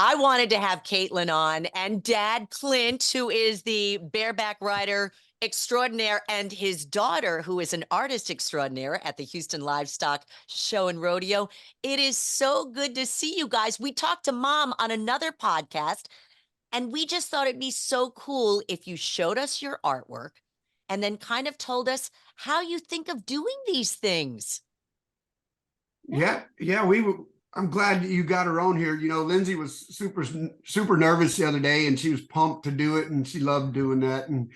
I wanted to have Kaitlyn on, and Dad Clint, who is the bareback rider extraordinaire, and his daughter, who is an artist extraordinaire at the Houston Livestock Show and Rodeo. It is so good to see you guys. We talked to Mom on another podcast, and we just thought it'd be so cool if you showed us your artwork and then kind of told us how you think of doing these things. Yeah, I'm glad you got her on here. You know, Lindsay was super nervous the other day, and she was pumped to do it, and she loved doing that. And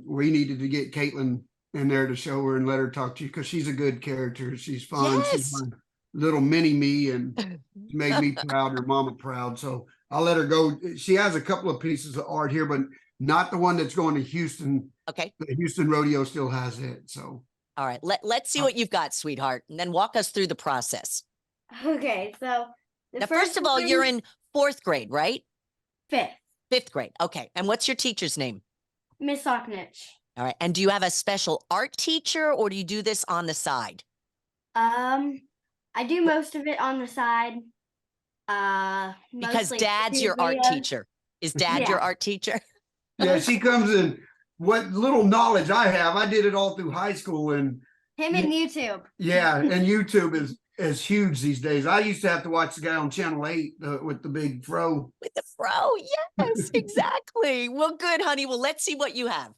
we needed to get Kaitlyn in there to show her and let her talk to you, because she's a good character. She's fun. Yes. She's my little mini me, and made me proud, her mama proud. So I'll let her go. She has a couple of pieces of art here, but not the one that's going to Houston. Okay. The Houston Rodeo still has it. So all right, let's see what you've got, sweetheart, and then walk us through the process. Okay, so now, first of all, you're in 4th grade, right? 5th. 5th grade. Okay. And what's your teacher's name? Miss Socknich. All right. And do you have a special art teacher, or do you do this on the side? I do most of it on the side. Because Dad's your art teacher. Is Dad your art teacher? Yeah, she comes in. What little knowledge I have, I did it all through high school, and him and YouTube. Yeah, and YouTube is huge these days. I used to have to watch the guy on Channel 8 with the big fro. With the fro, yes, exactly. Well, good, honey. Well, let's see what you have.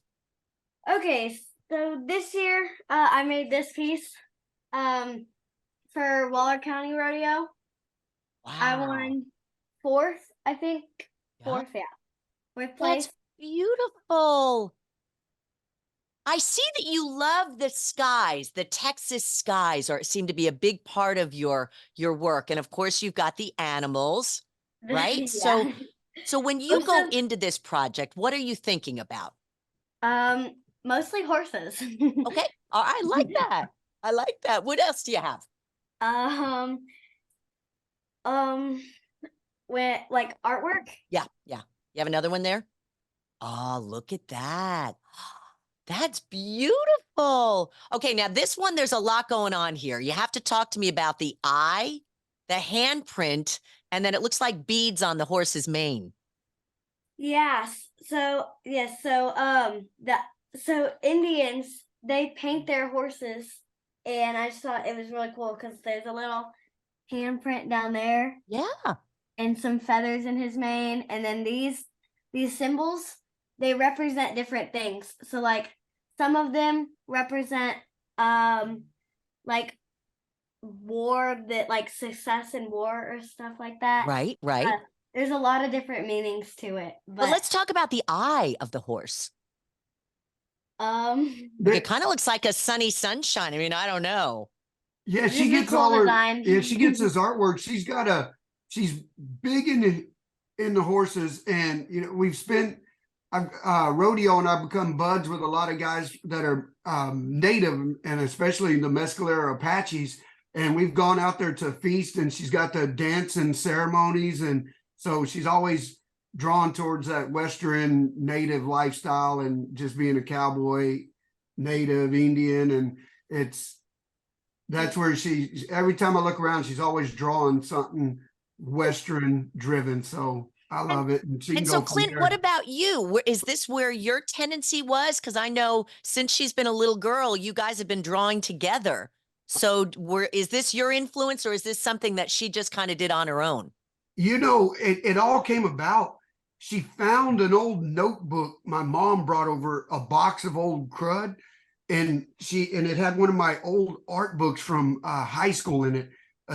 Okay, so this year I made this piece for Waller County Rodeo. Wow. I won 4th, I think. 4th, yeah. 4th place. That's beautiful. I see that you love the skies, the Texas skies, or seem to be a big part of your work. And of course, you've got the animals, right? Yeah. So when you go into this project, what are you thinking about? Mostly horses. Okay. I like that. I like that. What else do you have? With like artwork? Yeah. You have another one there? Oh, look at that. That's beautiful. Okay, now this one, there's a lot going on here. You have to talk to me about the eye, the handprint, and then it looks like beads on the horse's mane. Yes. So Indians, they paint their horses, and I just thought it was really cool because there's a little handprint down there. Yeah. And some feathers in his mane, and then these symbols, they represent different things. So like some of them represent like war, that like success in war or stuff like that. Right. There's a lot of different meanings to it. But let's talk about the eye of the horse. It kind of looks like a sunny sunshine. I mean, I don't know. Yeah, she gets all her she gets this artwork. She's big in the horses, and you know, we've spent rodeo, and I've become buds with a lot of guys that are native, and especially the Mescalero Apaches, and we've gone out there to feast, and she's got the dance and ceremonies, and so she's always drawn towards that Western native lifestyle and just being a cowboy, native Indian, and that's where every time I look around, she's always drawing something Western driven. So I love it. And so Clint, what about you? Is this where your tendency was? Because I know since she's been a little girl, you guys have been drawing together. So is this your influence, or is this something that she just kind of did on her own? You know, it all came about. She found an old notebook my mom brought over, a box of old crud, and it had one of my old art books from high school in it,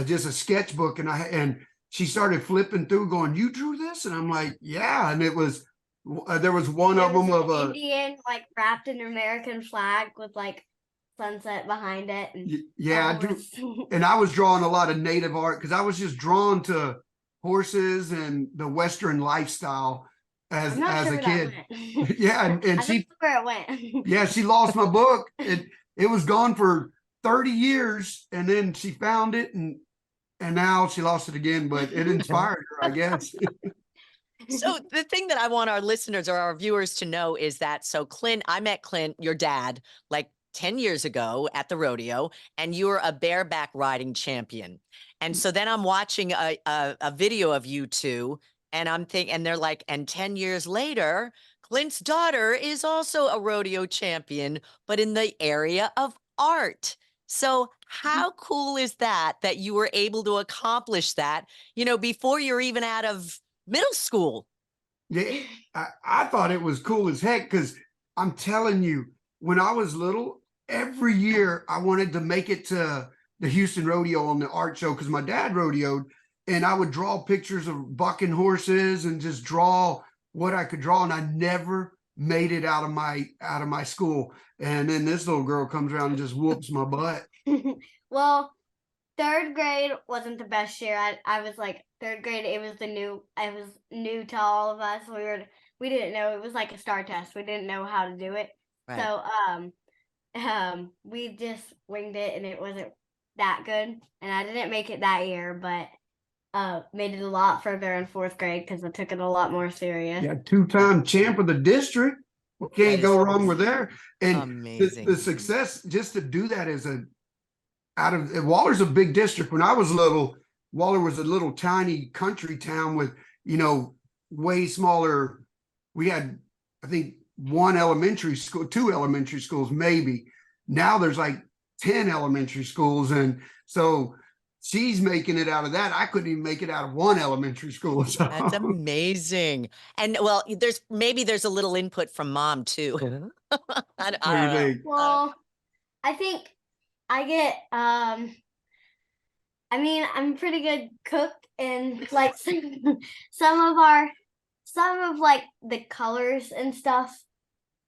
just a sketchbook, and she started flipping through going, "You drew this?" And I'm like, "Yeah." And it was, there was one of them of a Indian, like wrapped in an American flag with like sunset behind it. And yeah, and I was drawing a lot of native art because I was just drawn to horses and the Western lifestyle as a kid. Yeah, and she where it went. Yeah, she lost my book. It was gone for 30 years, and then she found it, and now she lost it again, but it inspired her, I guess. So the thing that I want our listeners or our viewers to know is that, so Clint, I met Clint, your dad, like 10 years ago at the rodeo, and you were a bareback riding champion. And so then I'm watching a video of you two, and I'm thinking, and they're like, and 10 years later, Clint's daughter is also a rodeo champion, but in the area of art. So how cool is that, that you were able to accomplish that, you know, before you're even out of middle school? Yeah, I thought it was cool as heck because I'm telling you, when I was little, every year I wanted to make it to the Houston Rodeo on the art show because my dad rodeoed, and I would draw pictures of bucking horses and just draw what I could draw, and I never made it out of my school. And then this little girl comes around and just whoops my butt. Well, third grade wasn't the best year. I was like third grade. It was new to all of us. We didn't know, it was like a STAR test. We didn't know how to do it. Right. So we just winged it, and it wasn't that good. And I didn't make it that year, but made it a lot further in fourth grade because I took it a lot more serious. Yeah, 2-time champ of the district. You can't go wrong with there. And amazing. The success just to do that is Waller's a big district. When I was little, Waller was a little tiny country town with, you know, way smaller. We had, I think, 2 elementary schools, maybe. Now there's like 10 elementary schools. And so she's making it out of that. I couldn't even make it out of 1 elementary school. So. That's amazing. And well, there's a little input from mom too. I don't know. Well, I think I get I mean, I'm a pretty good cook, and like some of like the colors and stuff,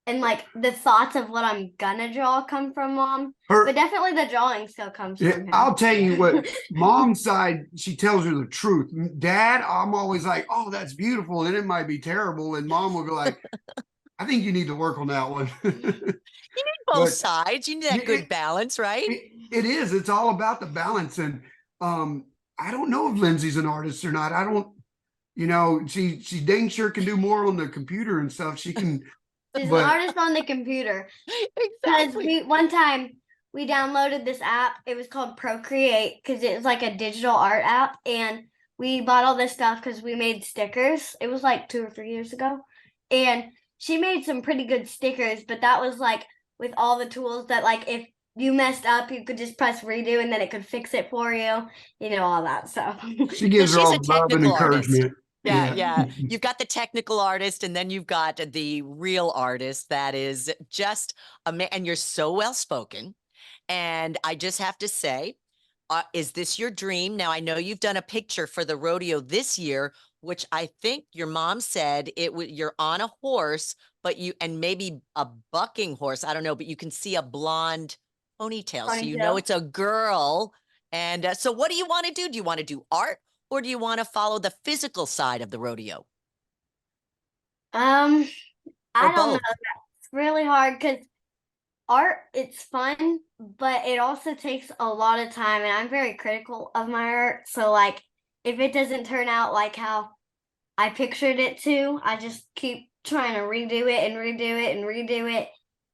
and like the thoughts of what I'm gonna draw come from mom. But definitely the drawing still comes from him. I'll tell you what, mom's side, she tells her the truth. Dad, I'm always like, oh, that's beautiful, and it might be terrible. And mom will be like, I think you need to work on that one. You need both sides. You need that good balance, right? It is. It's all about the balance. And I don't know if Lindsay's an artist or not. I don't, you know, she dang sure can do more on the computer and stuff. She can. She's an artist on the computer. Exactly. Because one time we downloaded this app. It was called Procreate because it was like a digital art app, and we bought all this stuff because we made stickers. It was like 2 or 3 years ago, and she made some pretty good stickers. But that was like with all the tools that, like, if you messed up, you could just press redo and then it could fix it for you. You know, all that stuff. She gives her all love and encouragement. Yeah. You've got the technical artist, and then you've got the real artist that is just and you're so well spoken. And I just have to say, is this your dream? Now, I know you've done a picture for the rodeo this year, which I think your mom said you're on a horse, but and maybe a bucking horse. I don't know, but you can see a blonde ponytail. So you know it's a girl. And so what do you want to do? Do you want to do art, or do you want to follow the physical side of the rodeo? I don't know. That's really hard because art, it's fun, but it also takes a lot of time, and I'm very critical of my art. So, like, if it doesn't turn out like how I pictured it to, I just keep trying to redo it and redo it and redo it,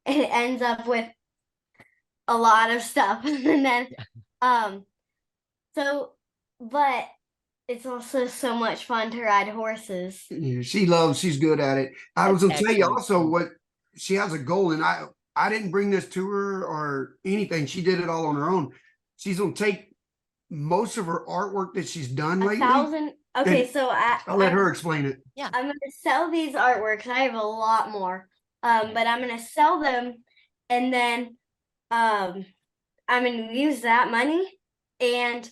and it ends up with a lot of stuff. And then, but it's also so much fun to ride horses. Yeah, she's good at it. I was gonna tell you also what she has a goal, and I didn't bring this to her or anything. She did it all on her own. She's gonna take most of her artwork that she's done lately. 1,000. Okay, so I'll let her explain it. Yeah, I'm gonna sell these artworks. I have a lot more, but I'm gonna sell them, and then I'm gonna use that money and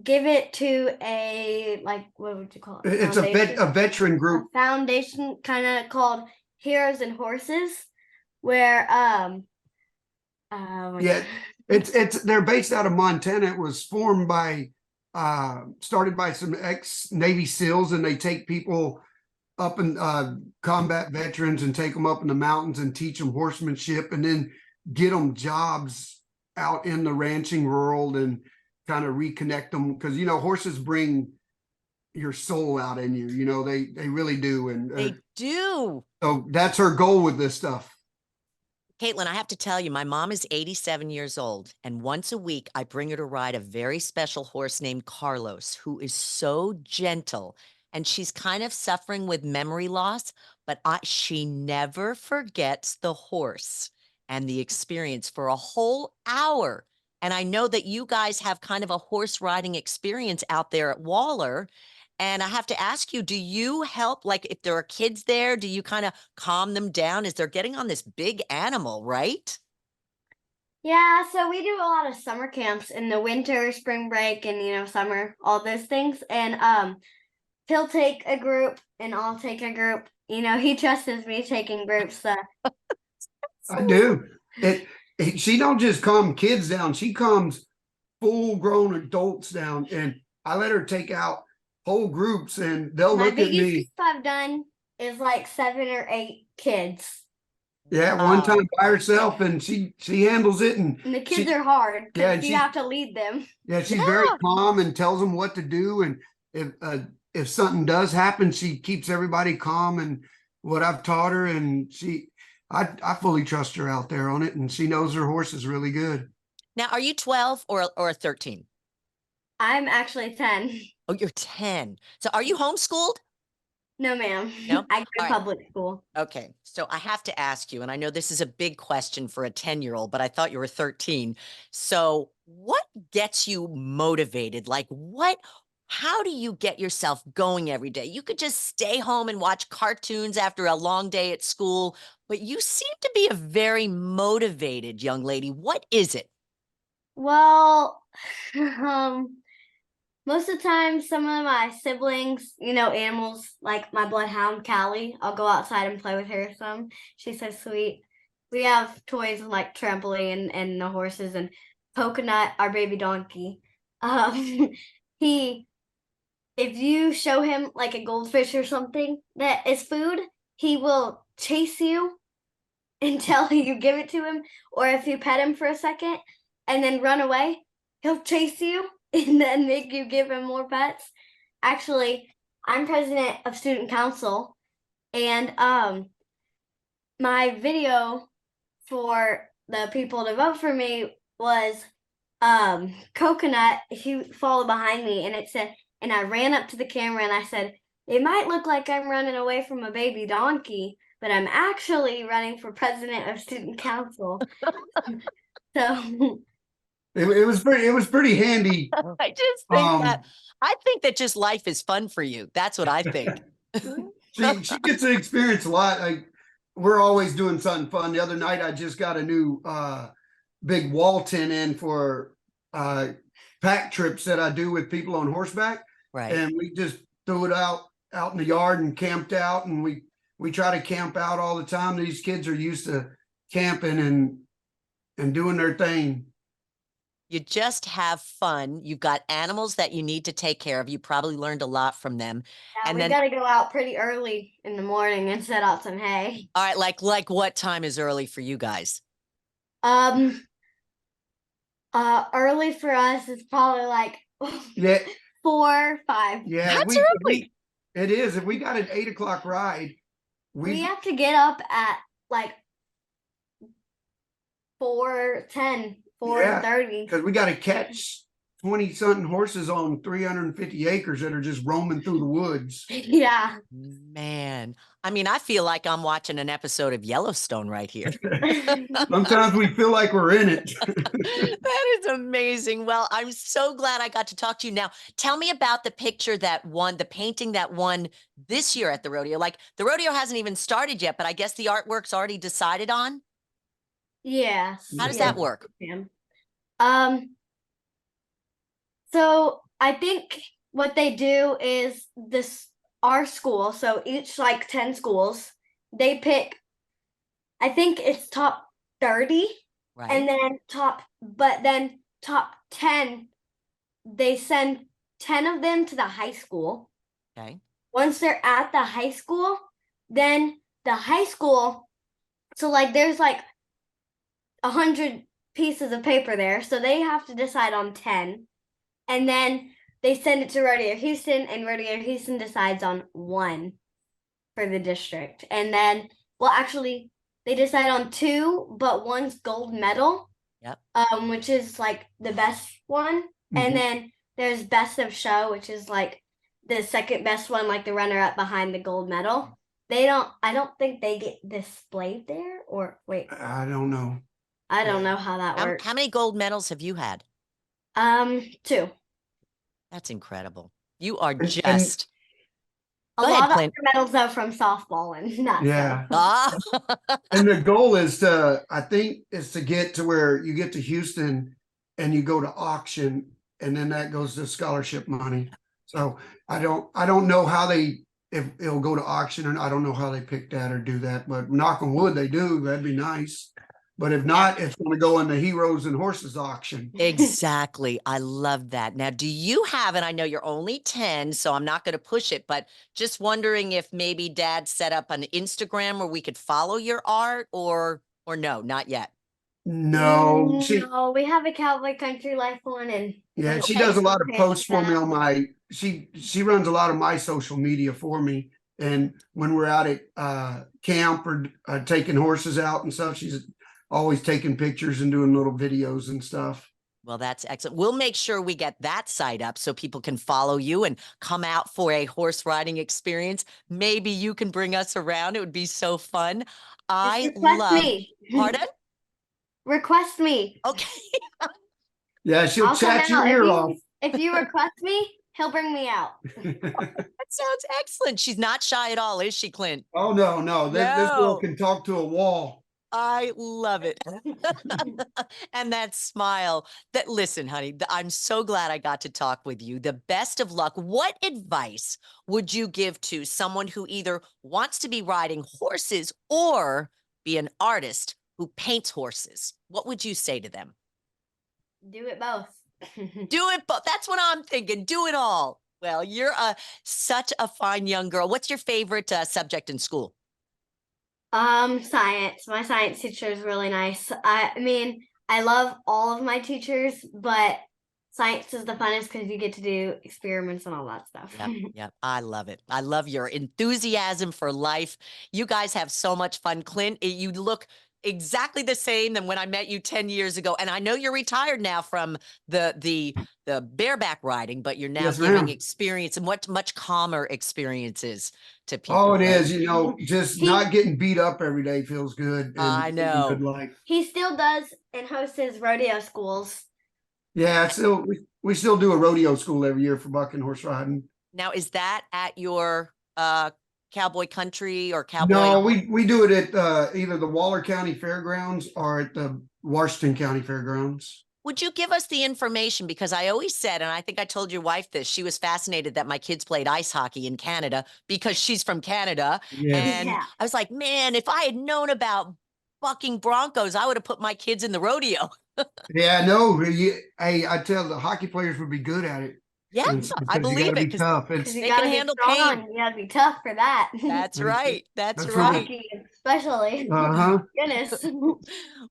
give it to a, like, what would you call it? It's a veteran group. A foundation kind of called Heroes and Horses, where yeah, it's they're based out of Montana. It was formed by started by some ex-Navy SEALs, and they take people up in combat veterans and take them up in the mountains and teach them horsemanship, and then get them jobs out in the ranching world and kind of reconnect them, because you know horses bring your soul out in you. You know they really do, and they do. So that's her goal with this stuff. Kaitlyn, I have to tell you, my mom is 87 years old, and once a week I bring her to ride a very special horse named Carlos, who is so gentle. And she's kind of suffering with memory loss, but she never forgets the horse and the experience for a whole hour. And I know that you guys have kind of a horse riding experience out there at Waller. And I have to ask you, do you help, like if there are kids there, do you kind of calm them down as they're getting on this big animal, right? Yeah, so we do a lot of summer camps in the winter, spring break, and summer, all those things. And he'll take a group and I'll take a group. He trusts me taking groups. So I do. She don't just calm kids down. She calms full grown adults down, and I let her take out whole groups, and they'll my look at biggest me. group I've done is like 7 or 8 kids. Yeah, one time by herself, and she handles it, and the kids are hard yeah, because you have to lead them. Yeah, she's very calm and tells them what to do, and if something does happen, she keeps everybody calm and what I've taught her, and I fully trust her out there on it, and she knows her horses really good. Now, are you 12 or 13? I'm actually 10. Oh, you're 10. So are you homeschooled? No, ma'am. No? I go to All right. public school. Okay. So I have to ask you, and I know this is a big question for a 10-year-old, but I thought you were 13. So what gets you motivated? Like how do you get yourself going every day? You could just stay home and watch cartoons after a long day at school, but you seem to be a very motivated young lady. What is it? Well, most of the time, some of my siblings, animals, like my bloodhound, Callie, I'll go outside and play with her some. She's so sweet. We have toys like trampoline and the horses and Coconut, our baby donkey. He, if you show him like a goldfish or something that is food, he will chase you until you give it to him. Or if you pet him for a second and then run away, he'll chase you and then make you give him more pets. Actually, I'm president of student council, and my video for the people to vote for me was Coconut. He followed behind me, and it said, and I ran up to the camera and I said, it might look like I'm running away from a baby donkey, but I'm actually running for president of student council. So it was pretty handy. I just think I think that just life is fun for you. That's what I think. she gets to experience a lot. We're always doing something fun. The other night I just got a new big wall tin in for pack trips that I do with people on horseback. Right. And we just threw it out in the yard and camped out, and we try to camp out all the time. These kids are used to camping and doing their thing. You just have fun. You've got animals that you need to take care of. You probably learned a lot from them. Yeah, and we got to go out pretty early in the morning and set out some hay. All right, like what time is early for you guys? Early for us is probably like 4, 5. Yeah, that's early. It is. If we got an 8 o'clock ride, we have to get up at like 4:10, 4:30. Because we got to catch 20-something horses on 350 acres that are just roaming through the woods. Yeah. Man, I mean, I feel like I'm watching an episode of Yellowstone right here. Sometimes we feel like we're in it. That is amazing. Well, I'm so glad I got to talk to you. Now, tell me about the picture that won, the painting that won this year at the rodeo. Like, the rodeo hasn't even started yet, but I guess the artwork's already decided on? Yes. How does that work? So I think what they do is our school, so each like 10 schools, they pick, I think it's top 30, right? And then top 10, they send 10 of them to the high school. Okay. Once they're at the high school, then the high school, so like there's like 100 pieces of paper there, so they have to decide on 10, and then they send it to Rodeo Houston, and Rodeo Houston decides on 1 for the district. And then, well, actually, they decide on two, but one's gold medal. Yep. Which is like the best one. Mhm. And then there's best of show, which is like the second best one, like the runner up behind the gold medal. I don't think they get displayed there, or wait, I don't know. I don't know how that works. How many gold medals have you had? Two. That's incredible. You are And- just. A Go lot ahead, of Clint. other medals though from softball and not Yeah. so. Ah, And the goal is I think, is to get to where you get to Houston and you go to auction, and then that goes to scholarship money. So I don't know how if it'll go to auction, or I don't know how they pick that or do that, but knock on wood, they do. That'd be nice. But if not, it's going to go in the Heroes and Horses auction. exactly. I love that. Now, do you have, and I know you're only 10, so I'm not going to push it, but just wondering if maybe Dad set up an Instagram where we could follow your art, or no, not yet. No, No, we have a Cowboy Country Life one, and yeah, she does a lot of posts for me on my. She runs a lot of my social media for me, and when we're out at camp or taking horses out and stuff, she's always taking pictures and doing little videos and stuff. Well, that's excellent. We'll make sure we get that site up so people can follow you and come out for a horse riding experience. Maybe you can bring us around. It would be so fun. I love. me. Pardon? Request me. Okay. Yeah, she'll I'll come chat your out. ear off. If you request me, he'll bring me out. That sounds excellent. She's not shy at all, is she, Clint? Oh no, this girl No. can talk to a wall. I love it. And that smile. That listen, honey, I'm so glad I got to talk with you. The best of luck. What advice would you give to someone who either wants to be riding horses or be an artist who paints horses? What would you say to them? Do it both. Do it, but that's what I'm thinking. Do it all. Well, you're such a fine young girl. What's your favorite subject in school? Science. My science teacher is really nice. I mean, I love all of my teachers, but science is the funnest because you get to do experiments and all that stuff. Yep. I love it. I love your enthusiasm for life. You guys have so much fun. Clint, you look exactly the same than when I met you 10 years ago. And I know you're retired now from the bareback riding, but you're now Yes, giving ma'am. experience and much calmer experiences to people. Oh, it right? is. Just not getting beat up every day feels good. And I know. Good life. He still does and hosts his rodeo schools. Yeah, we still do a rodeo school every year for buck and horse riding. Now, is that at your Cowboy Country or Cowboy? No, we do it at either the Waller County Fairgrounds or at the Washington County Fairgrounds. Would you give us the information? Because I always said, and I think I told your wife this, she was fascinated that my kids played ice hockey in Canada because she's from Canada. Yes. And Yeah. I was like, man, if I had known about bucking Broncos, I would have put my kids in the rodeo. Yeah, no, I tell the hockey players would be good at it. Yeah, I believe you gotta it. be 'Cause tough. Because you They gotta can be handle strong. pain. You gotta be tough for that. That's right. That's That's right. Hockey, especially. Uh-huh. Goodness.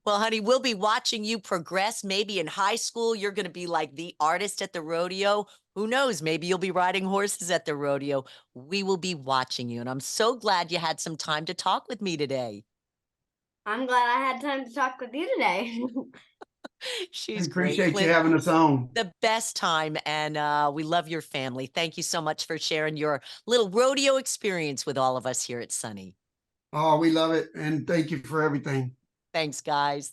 Well, honey, we'll be watching you progress. Maybe in high school, you're going to be like the artist at the rodeo. Who knows? Maybe you'll be riding horses at the rodeo. We will be watching you. And I'm so glad you had some time to talk with me today. I'm glad I had time to talk with you today. She's Appreciate great. you Clint, having us on. the best time. And we love your family. Thank you so much for sharing your little rodeo experience with all of us here at Sunny. Oh, we love it. And thank you for everything. Thanks, guys.